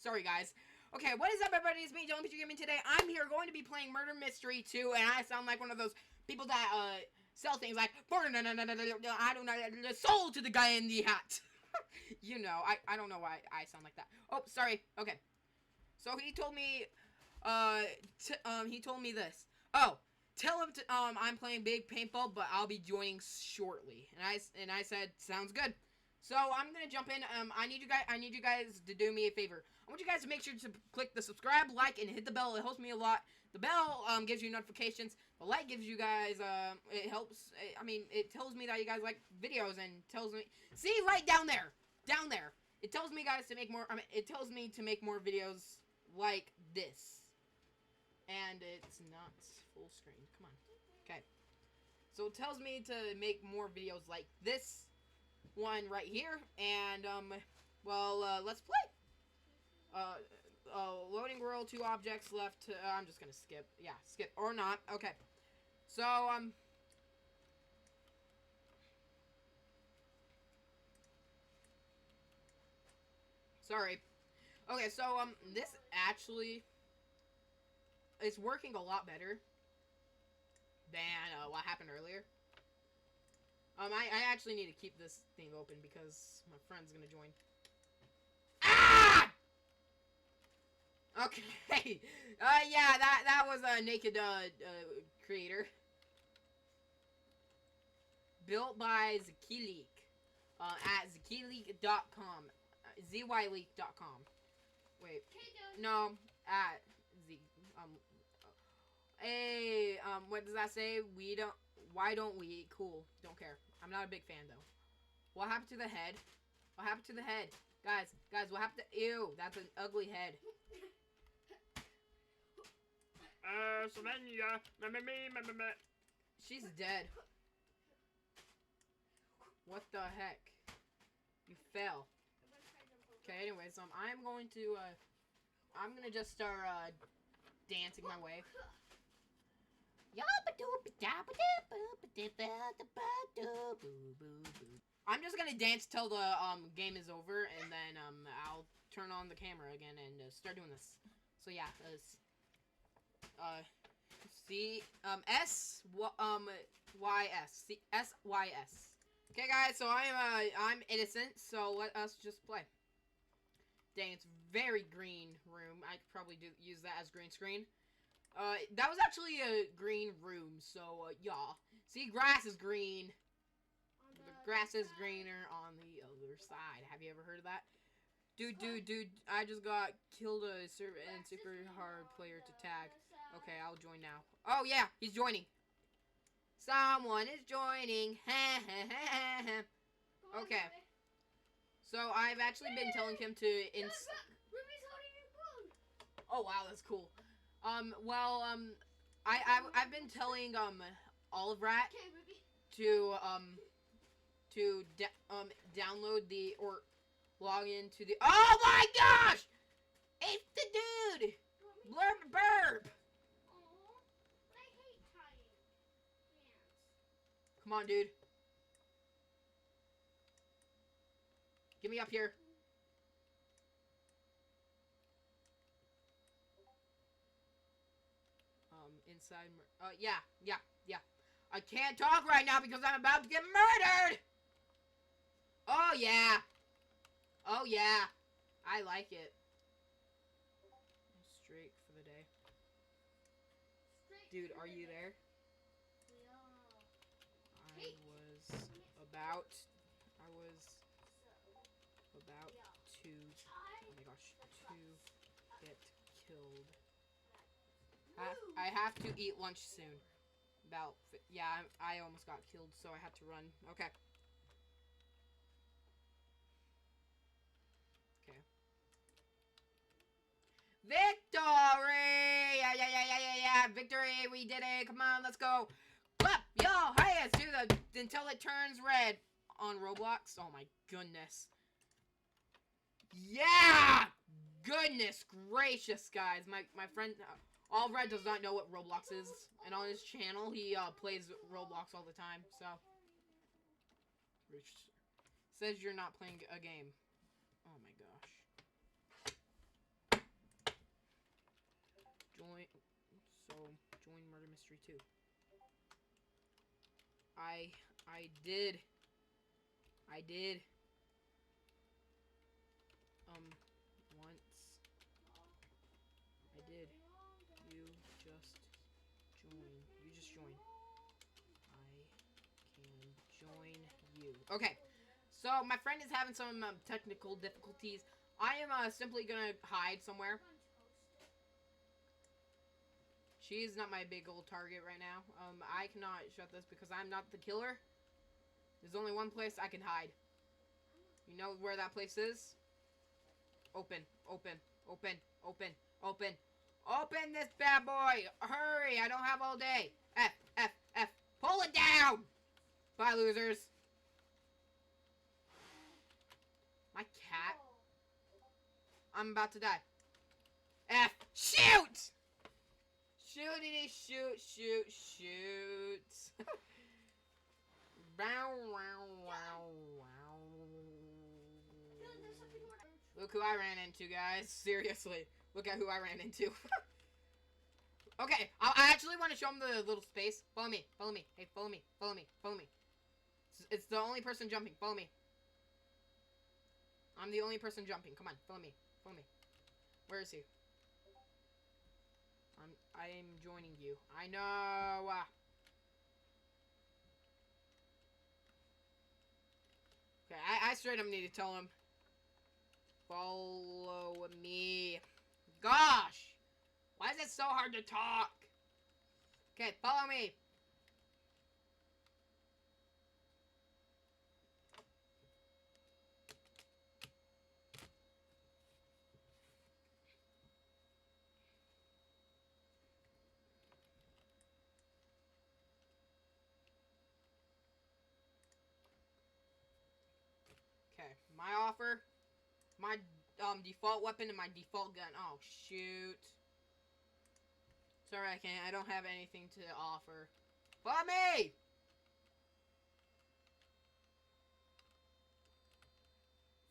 Sorry, guys. Okay, what is up, everybody? It's me, Dylan Picture Gaming. Today, I'm here going to be playing Murder Mystery 2, and I sound like one of those people that, sell things like, I don't know, sold to the guy in the hat. You know, I don't know why I sound like that. Oh, sorry. Okay. So, he told me, he told me this. Oh, tell him to, I'm playing big paintball, but I'll be joining shortly. And I said, sounds good. So I'm gonna jump in. I need you guys to do me a favor. I want you guys to make sure to click the subscribe, like, and hit the bell. It helps me a lot. The bell gives you notifications. The like gives you guys it helps. I mean, it tells me that you guys like videos and tells me. See right down there, down there. It tells me guys to make more. I mean, it tells me to make more videos like this. And it's not full screen. Come on. Okay. So it tells me to make more videos like this one right here, and well, let's play. Loading world, 2 objects left. I'm just gonna skip. Yeah, skip or not. Okay. So sorry. Okay, so this actually is working a lot better than what happened earlier. I actually need to keep this thing open because my friend's gonna join. Ah! Okay. Yeah, that was a naked creator. Built by Zakileak. At zakileak.com. zyleak.com. Wait. No, at Z hey, what does that say? Why don't we? Cool. Don't care. I'm not a big fan though. What happened to the head? What happened to the head? Guys, what happened to... Ew, that's an ugly head. Sylvania. She's dead. What the heck? You fell. Okay, anyways, I'm going to, I'm gonna just start, dancing my way. I'm just gonna dance till the, game is over, and then, I'll turn on the camera again and, start doing this. So, yeah, C, S, Y, S. C, S, Y, S. Okay, guys, so I'm innocent, so let us just play. Dang, it's very green room. I could probably use that as green screen. That was actually a green room, so, yeah. See, grass is green. The grass is greener on the other side. Have you ever heard of that? Dude, I just got killed a super hard player to tag. Okay, I'll join now. Oh, yeah, he's joining. Someone is joining. Okay. So, I've actually been telling him to Oh, wow, that's cool. Well, I've been telling, Olive Rat to, download the, or log into the... Oh my gosh! It's the dude! Blurb burp! Come on, dude. Get me up here. Inside... yeah. I can't talk right now because I'm about to get murdered! Oh, yeah. Oh, yeah. I like it. Straight for the day. Dude, are you there? I was about to, oh my gosh, to get killed. I have to eat lunch soon. Yeah, I almost got killed, so I had to run. Okay. Okay. Victory! Yeah. Victory! We did it! Come on, let's go! Clap your hands until it turns red on Roblox. Oh my goodness. Yeah! Goodness gracious, guys. My friend, All Red does not know what Roblox is. And on his channel, he, plays Roblox all the time, so. Says you're not playing a game. Oh my gosh. join. So join Murder Mystery 2. I did. Once. I did. You just join. You just join. I can join you. Okay. So my friend is having some technical difficulties. I am simply gonna hide somewhere. She is not my big old target right now. I cannot shut this because I'm not the killer. There's only one place I can hide. You know where that place is? Open, open, open, open, open. Open this bad boy! Hurry! I don't have all day. F, F, F. Pull it down! Bye, losers. My cat? I'm about to die. F. Shoot! Shootity, shoot, shoot, shoot. Bow, wow, wow, wow. Look who I ran into, guys. Seriously. Look at who I ran into. Okay, I actually want to show him the little space. Follow me, follow me. Hey, follow me, follow me, follow me. It's the only person jumping. Follow me. I'm the only person jumping. Come on, follow me, follow me. Where is he? I am joining you. I know. Okay, I straight up need to tell him. Follow me. Gosh! Why is it so hard to talk? Okay, follow me. Okay, my offer. My default weapon and my default gun. Oh, shoot. Sorry, I don't have anything to offer. Follow me!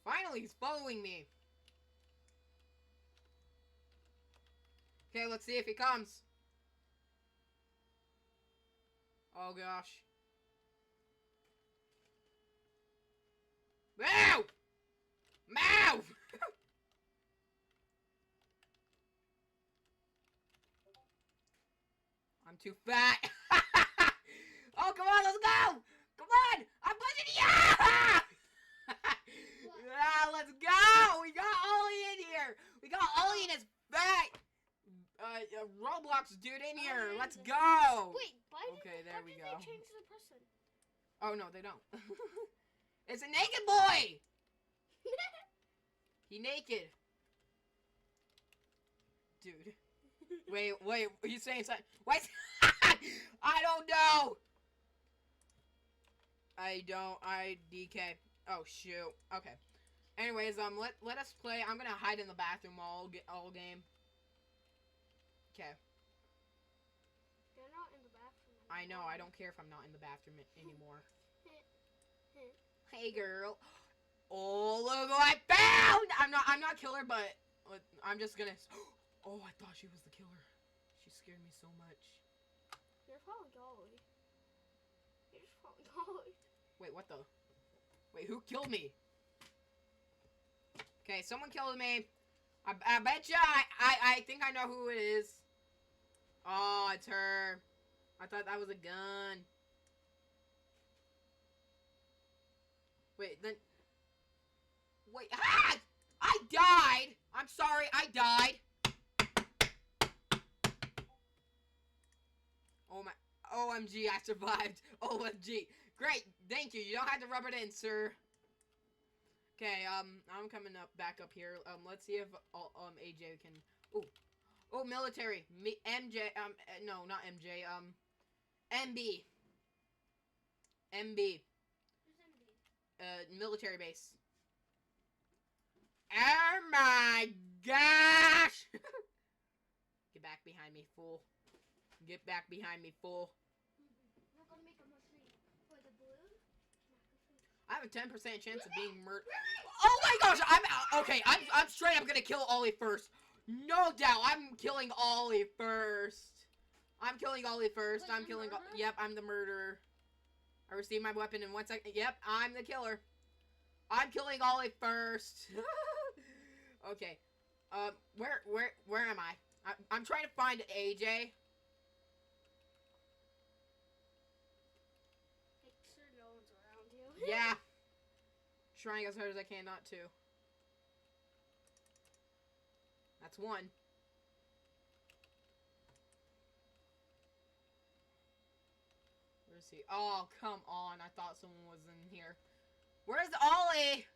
Finally, he's following me. Okay, let's see if he comes. Oh, gosh. Move! Move! I'm too fat. Oh, come on, let's go! Come on! I'm pushing you! Yeah, let's go! We got Ollie in here! We got Ollie and his fat Roblox dude in here. Let's go! Wait, okay, there we go. They change the person? Oh, no, they don't. It's a naked boy! He naked. Dude. Wait, he's saying something. What? I don't know! I DK. Oh, shoot. Okay. Anyways, let us play. I'm gonna hide in the bathroom all game. Okay. You're not in the bathroom anymore. I know, I don't care if I'm not in the bathroom anymore. Hey, girl. Oh, look what I found! I'm not killer, but I'm just gonna... Oh, I thought she was the killer. She scared me so much. You're following Ollie. You're just following Ollie. Wait, what the? Wait, who killed me? Okay, someone killed me. I bet you I think I know who it is. Oh, it's her. I thought that was a gun. Wait, then... Wait, ah! I died! I'm sorry, I died. Oh my... OMG, I survived. OMG. Great, thank you. You don't have to rub it in, sir. Okay, I'm coming back up here. Let's see if AJ can... Ooh. Oh, military. MJ, no, not MJ, MB. MB. Who's MB? Military base. Oh my gosh! Get back behind me, fool. Get back behind me, fool. We're gonna make a machine for the balloon. I have a 10% chance of being murdered. Oh my gosh! I'm out. Okay, I'm straight up gonna kill Ollie first. No doubt, I'm killing Ollie first. I'm killing Ollie first. Wait, I'm you're killing. murderer? Yep, I'm the murderer. I received my weapon in 1 second. Yep, I'm the killer. I'm killing Ollie first. Okay. Where am I? I'm trying to find AJ. Make sure no one's around you. Yeah. Trying as hard as I can not to. That's one. Where's he? Oh, come on. I thought someone was in here. Where's Ollie?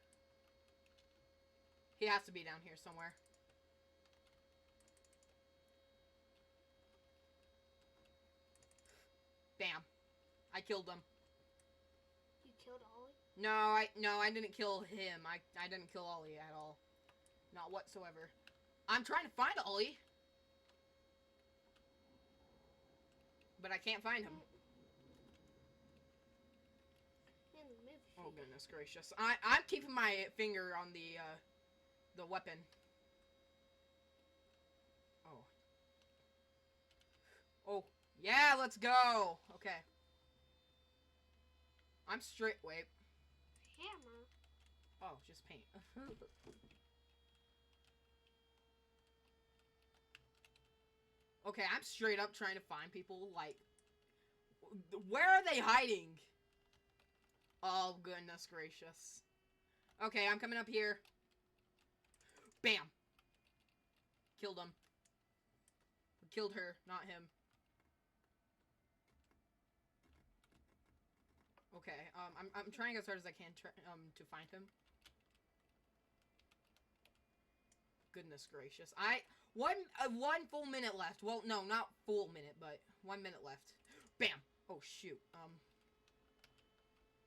He has to be down here somewhere. Bam. I killed him. You killed Ollie? No, I didn't kill him. I didn't kill Ollie at all. Not whatsoever. I'm trying to find Ollie. But I can't find him. Man, the movie. Oh goodness gracious. I'm keeping my finger on the weapon. Oh. Oh. Yeah, let's go. Okay. I'm straight. Wait. Hammer. Oh, just paint. Okay, I'm straight up trying to find people, like, where are they hiding? Oh, goodness gracious. Okay, I'm coming up here. Bam. Killed him. Killed her, not him. Okay, I'm trying as hard as I can to find him. Goodness gracious. One full minute left. Well, no, not full minute, but 1 minute left. Bam! Oh, shoot.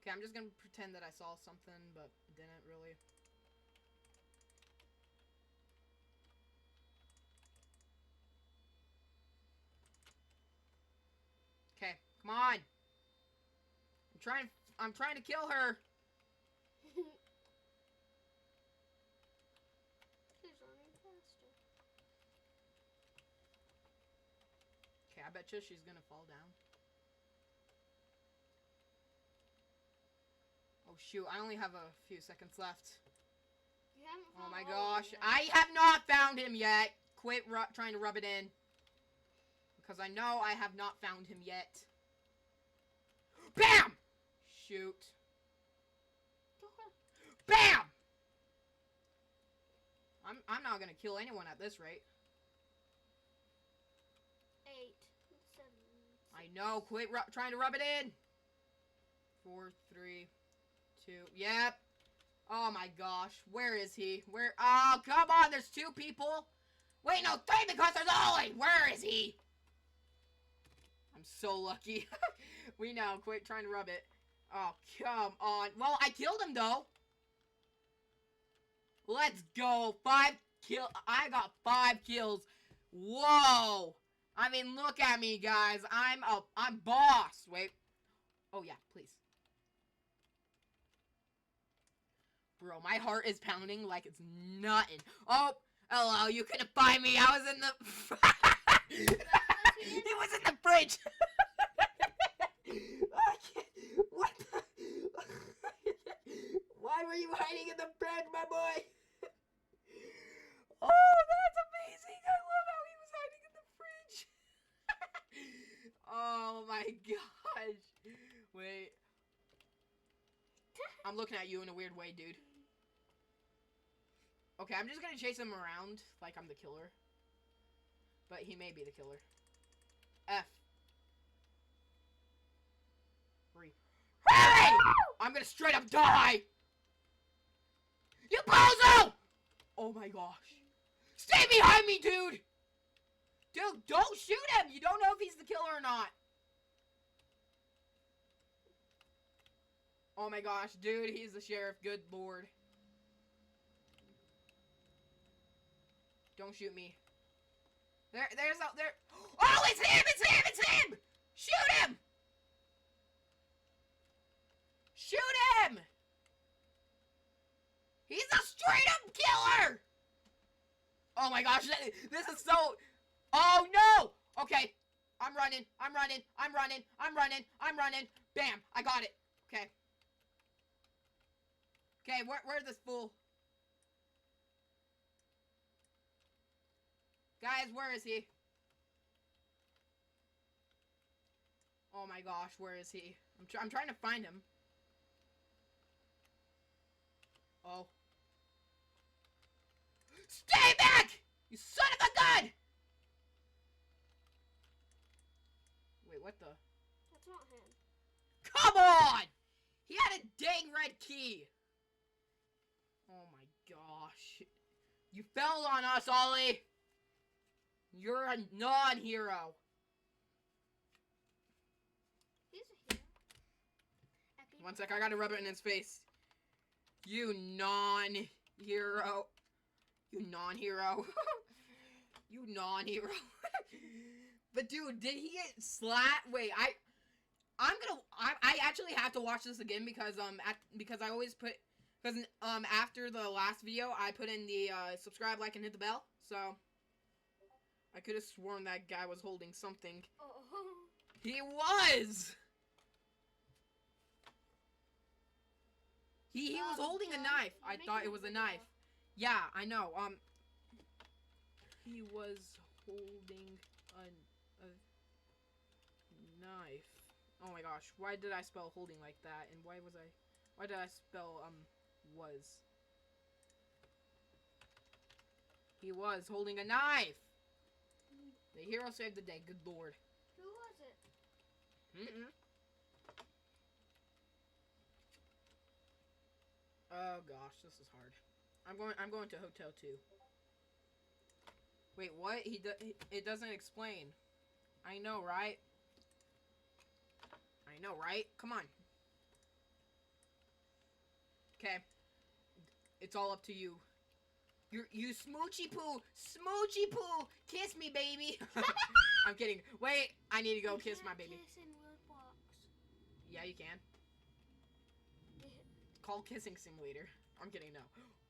Okay, I'm just gonna pretend that I saw something, but didn't really. Okay, come on! I'm trying to kill her! She's running faster. Okay, I bet you she's gonna fall down. Oh shoot, I only have a few seconds left. You haven't Oh found my Ollie gosh, yet. I have not found him yet. Quit trying to rub it in. Because I know I have not found him yet. BAM! Shoot. Go ahead. BAM! I'm not gonna kill anyone at this rate. 8, 7. I know, quit trying to rub it in. 4, 3, 2, yep. Oh my gosh, where is he? Where? Oh, come on, there's 2 people. Wait, no, 3 because there's Ollie. Where is he? I'm so lucky. We know, quit trying to rub it. Oh, come on. Well, I killed him though. Let's go. 5 kill. I got 5 kills. Whoa. I mean, look at me, guys. I'm boss. Wait. Oh yeah, please. Bro, my heart is pounding like it's nothing. Oh, hello, you couldn't find me. I was in the... It was in the fridge. What the... Why were you hiding in the fridge, my boy? Oh, that's amazing. I love how he was hiding in the fridge. Oh my gosh. Wait. I'm looking at you in a weird way, dude. Okay, I'm just gonna chase him around like I'm the killer. But he may be the killer. F. 3. Hurry! I'm gonna straight up die! You bozo! Oh my gosh. Stay behind me, dude! Dude, don't shoot him! You don't know if he's the killer or not. Oh my gosh, dude, he's the sheriff. Good lord. Don't shoot me. There's there. Oh, it's him! It's him! It's him! Shoot him! Shoot him! He's a straight up killer! Oh my gosh, This is so... Oh, no! Okay. I'm running. I'm running. I'm running. I'm running. I'm running. Bam. I got it. Okay. Okay, where's this fool? Guys, where is he? Oh my gosh, where is he? I'm trying to find him. Oh. Stay back! You son of a gun! Wait, what the? That's not him. Come on! He had a dang red key. Oh my gosh. You fell on us, Ollie. You're a non-hero. He's a hero. 1 sec, I gotta rub it in his face. You non-hero. You non-hero. You non-hero. But dude, did he get slapped? Wait, I actually have to watch this again because because I always put after the last video I put in the subscribe, like, and hit the bell. So I could have sworn that guy was holding something. Oh. He was. He was holding a knife. I thought it was a knife. Yeah, I know. He was holding a knife. Oh my gosh, why did I spell holding like that? And why did I spell was? He was holding a knife. The hero saved the day. Good lord. Who was it? Oh gosh, this is hard. I'm going to Hotel 2. Wait, what? It doesn't explain. I know, right? I know, right? Come on. Okay. It's all up to you. You smoochy poo! Smoochy poo! Kiss me, baby! I'm kidding. Wait, I need to go kiss my baby. Kiss in Roblox. Yeah, you can. Call Kissing Simulator. I'm kidding, no.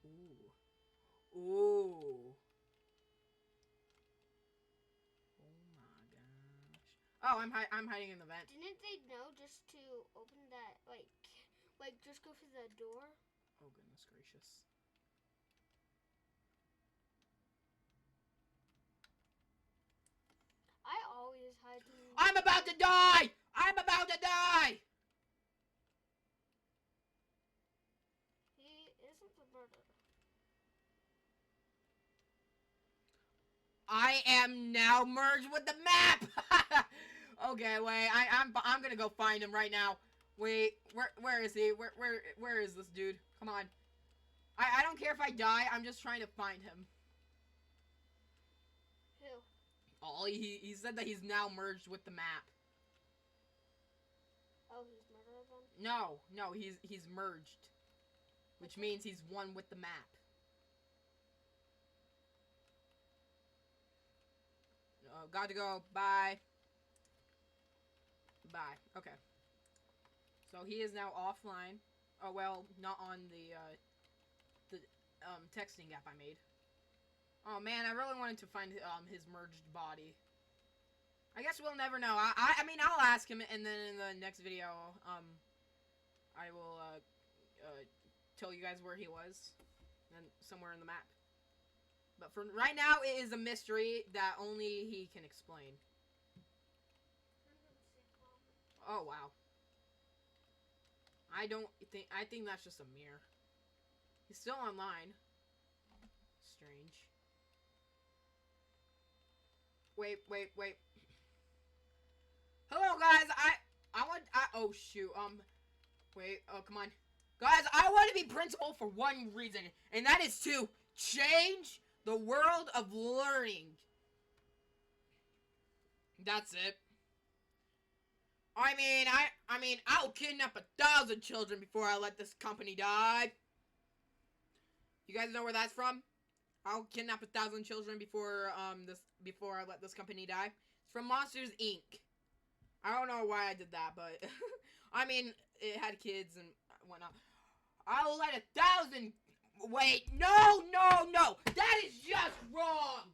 Ooh. Ooh. Oh my gosh. Oh, I'm hiding in the vent. Didn't they know just to open that, like just go for the door? Oh, goodness gracious. I always hide in... I'm about to die! I'm about to die! He isn't the murderer. I am now merged with the map! Okay, wait, I'm gonna go find him right now. Wait, where is he? Where is this dude? Come on. I don't care if I die, I'm just trying to find him. Who? Oh, he said that he's now merged with the map. Oh, he's murderer then? No, he's merged. Which means he's one with the map. Oh, got to go. Bye. Bye. Okay. So he is now offline. Oh, well, not on the texting app I made. Oh man, I really wanted to find his merged body. I guess we'll never know. I mean, I'll ask him, and then in the next video, I will tell you guys where he was, and somewhere in the map. But for right now, it is a mystery that only he can explain. Oh wow. I think that's just a mirror. He's still online. Strange. Wait. Hello guys, oh shoot, wait, oh come on. Guys, I want to be principal for one reason, and that is to change the world of learning. That's it. I mean, I'll kidnap 1,000 children before I let this company die. You guys know where that's from? I'll kidnap 1,000 children before I let this company die. It's from Monsters, Inc. I don't know why I did that, but I mean, it had kids and whatnot. I'll let 1,000. Wait, no! That is just wrong.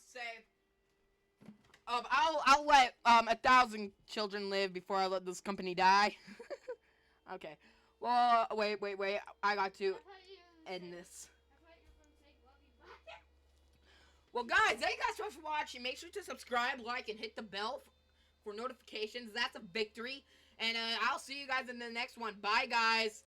say, I'll let 1,000 children live before I let this company die. Okay. Well, wait. I got to end this. Well, guys, thank you guys so much for watching. Make sure to subscribe, like, and hit the bell for notifications. That's a victory. And I'll see you guys in the next one. Bye, guys.